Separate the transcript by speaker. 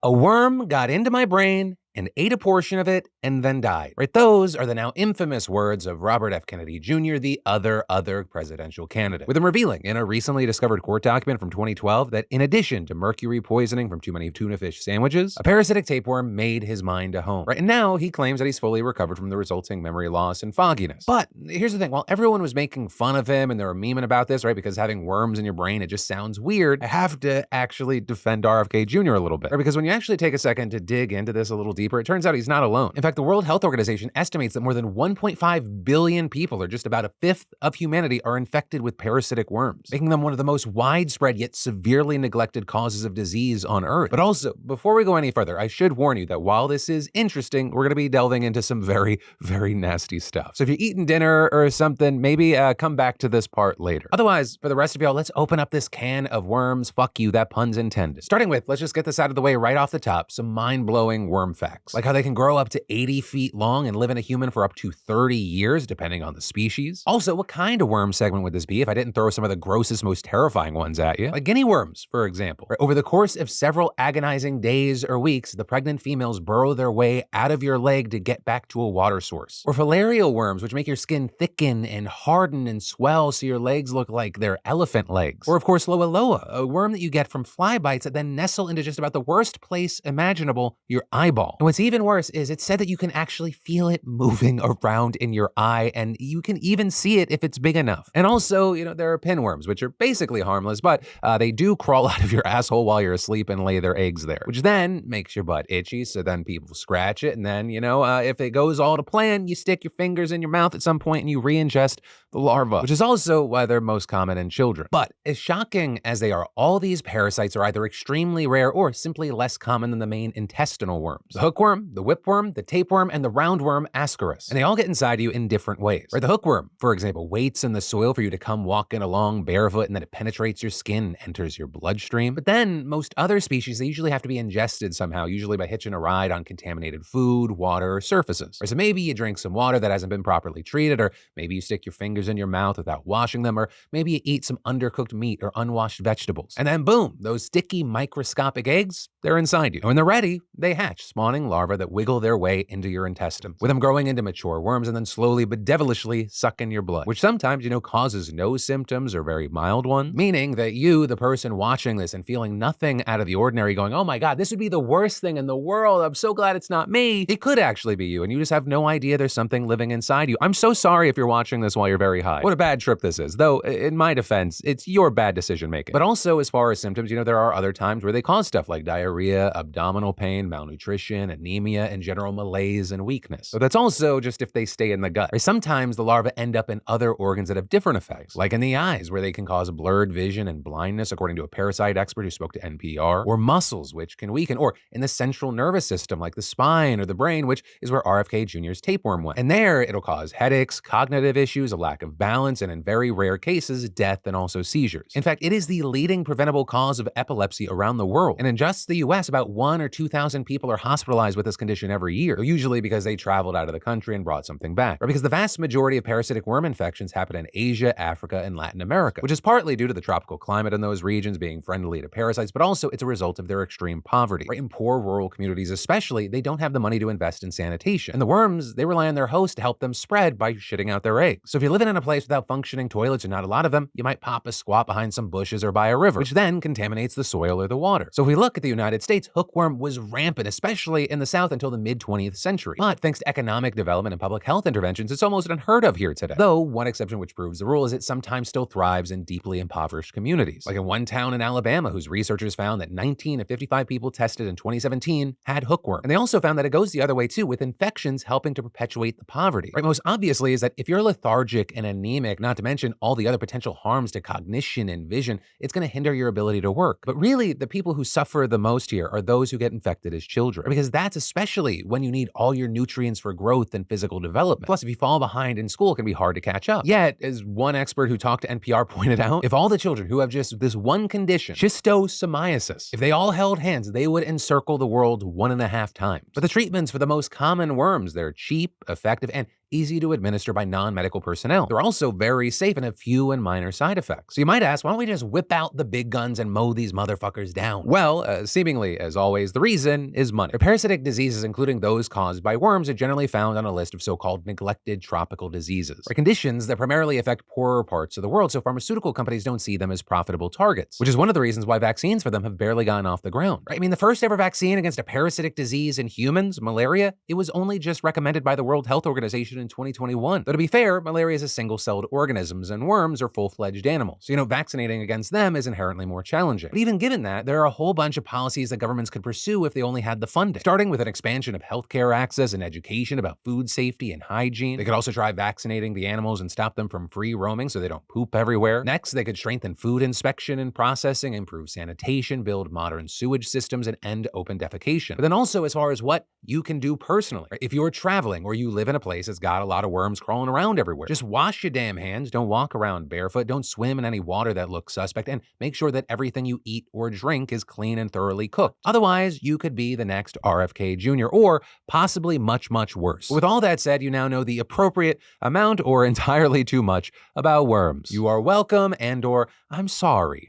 Speaker 1: A worm got into my brain and ate a portion of it and then died. Right? Those are the now infamous words of Robert F. Kennedy Jr., the other presidential candidate, with him revealing in a recently discovered court document from 2012 that in addition to mercury poisoning from too many tuna fish sandwiches, a parasitic tapeworm made his mind a home. Right? And now he claims that he's fully recovered from the resulting memory loss and fogginess. But here's the thing, while everyone was making fun of him and they were memeing about this, right, because having worms in your brain, it just sounds weird, I have to actually defend RFK Jr. a little bit. Right? Because when you actually take a second to dig into this a little deeper, it turns out he's not alone. In fact, the World Health Organization estimates that more than 1.5 billion people, or just about a fifth of humanity, are infected with parasitic worms, making them one of the most widespread yet severely neglected causes of disease on Earth. But also, before we go any further, I should warn you that while this is interesting, we're going to be delving into some very nasty stuff. So if you're eating dinner or something, maybe come back to this part later. Otherwise, for the rest of y'all, let's open up this can of worms. Fuck you, that pun's intended. Starting with, let's just get this out of the way right off the top, some mind-blowing worm facts. Like how they can grow up to 80 feet long and live in a human for up to 30 years, depending on the species. Also, what kind of worm segment would this be if I didn't throw some of the grossest, most terrifying ones at you? Like guinea worms, for example. Right? Over the course of several agonizing days or weeks, the pregnant females burrow their way out of your leg to get back to a water source. Or filarial worms, which make your skin thicken and harden and swell so your legs look like they're elephant legs. Or of course, loa loa, a worm that you get from fly bites that then nestle into just about the worst place imaginable, your eyeball. And what's even worse is it's said that you can actually feel it moving around in your eye, and you can even see it if it's big enough. And also, there are pinworms, which are basically harmless, but they do crawl out of your asshole while you're asleep and lay their eggs there, which then makes your butt itchy, so then people scratch it, and then, if it goes all to plan, you stick your fingers in your mouth at some point and you re-ingest the larva, which is also why they're most common in children. But as shocking as they are, all these parasites are either extremely rare or simply less common than the main intestinal worms. The hookworm, the whipworm, the tapeworm, and the roundworm Ascaris. And they all get inside you in different ways. Right? The hookworm, for example, waits in the soil for you to come walking along barefoot, and then it penetrates your skin and enters your bloodstream. But then most other species, they usually have to be ingested somehow, usually by hitching a ride on contaminated food, water, or surfaces. Or so maybe you drink some water that hasn't been properly treated, or maybe you stick your fingers in your mouth without washing them, or maybe you eat some undercooked meat or unwashed vegetables. And then boom, those sticky microscopic eggs, they're inside you. And when they're ready, they hatch, spawning larvae that wiggle their way into your intestines, with them growing into mature worms and then slowly but devilishly suck in your blood, which sometimes, causes no symptoms or very mild ones, meaning that you, the person watching this and feeling nothing out of the ordinary, going, oh my God, this would be the worst thing in the world, I'm so glad it's not me. It could actually be you, and you just have no idea there's something living inside you. I'm so sorry if you're watching this while you're very high. What a bad trip this is. Though, in my defense, it's your bad decision making. But also, as far as symptoms, there are other times where they cause stuff like diarrhea, abdominal pain, malnutrition, anemia, and general malaise and weakness. But that's also just if they stay in the gut. Or sometimes the larvae end up in other organs that have different effects, like in the eyes, where they can cause blurred vision and blindness, according to a parasite expert who spoke to NPR, or muscles, which can weaken, or in the central nervous system, like the spine or the brain, which is where RFK Jr.'s tapeworm went. And there, it'll cause headaches, cognitive issues, a lack of balance, and in very rare cases, death and also seizures. In fact, it is the leading preventable cause of epilepsy around the world. And in just the US, about 1,000 or 2,000 people are hospitalized with this condition every year, usually because they traveled out of the country and brought something back, or because the vast majority of parasitic worm infections happen in Asia, Africa, and Latin America, which is partly due to the tropical climate in those regions being friendly to parasites, but also it's a result of their extreme poverty. Right? In poor rural communities especially, they don't have the money to invest in sanitation. And the worms, they rely on their host to help them spread by shitting out their eggs. So if you're living in a place without functioning toilets and not a lot of them, you might pop a squat behind some bushes or by a river, which then contaminates the soil or the water. So if we look at the United States, hookworm was rampant, especially in the South until the mid-20th century. But thanks to economic development and public health interventions, it's almost unheard of here today. Though one exception which proves the rule is it sometimes still thrives in deeply impoverished communities. Like in one town in Alabama, whose researchers found that 19 of 55 people tested in 2017 had hookworm. And they also found that it goes the other way too, with infections helping to perpetuate the poverty. Right? Most obviously is that if you're lethargic and anemic, not to mention all the other potential harms to cognition and vision, it's going to hinder your ability to work. But really, the people who suffer the most here are those who get infected as children, because that's especially when you need all your nutrients for growth and physical development. Plus, if you fall behind in school, it can be hard to catch up. Yet, as one expert who talked to NPR pointed out, if all the children who have just this one condition, schistosomiasis, if they all held hands, they would encircle the world 1.5 times. But the treatments for the most common worms, they're cheap, effective, and easy to administer by non-medical personnel. They're also very safe and have few and minor side effects. So you might ask, why don't we just whip out the big guns and mow these motherfuckers down? Well, seemingly, as always, the reason is money. Parasitic diseases, including those caused by worms, are generally found on a list of so-called neglected tropical diseases, or conditions that primarily affect poorer parts of the world, so pharmaceutical companies don't see them as profitable targets, which is one of the reasons why vaccines for them have barely gotten off the ground. Right? I mean, the first ever vaccine against a parasitic disease in humans, malaria, it was only just recommended by the World Health Organization in 2021. Though to be fair, malaria is a single-celled organisms, and worms are full-fledged animals. So, vaccinating against them is inherently more challenging. But even given that, there are a whole bunch of policies that governments could pursue if they only had the funding, starting with an expansion of healthcare access and education about food safety and hygiene. They could also try vaccinating the animals and stop them from free roaming so they don't poop everywhere. Next, they could strengthen food inspection and processing, improve sanitation, build modern sewage systems, and end open defecation. But then also as far as what you can do personally. If you're traveling or you live in a place that's got a lot of worms crawling around everywhere, just wash your damn hands, don't walk around barefoot, don't swim in any water that looks suspect, and make sure that everything you eat or drink is clean and thoroughly cooked. Otherwise, you could be the next RFK Jr. or possibly much, much worse. But with all that said, you now know the appropriate amount or entirely too much about worms. You are welcome and/or I'm sorry.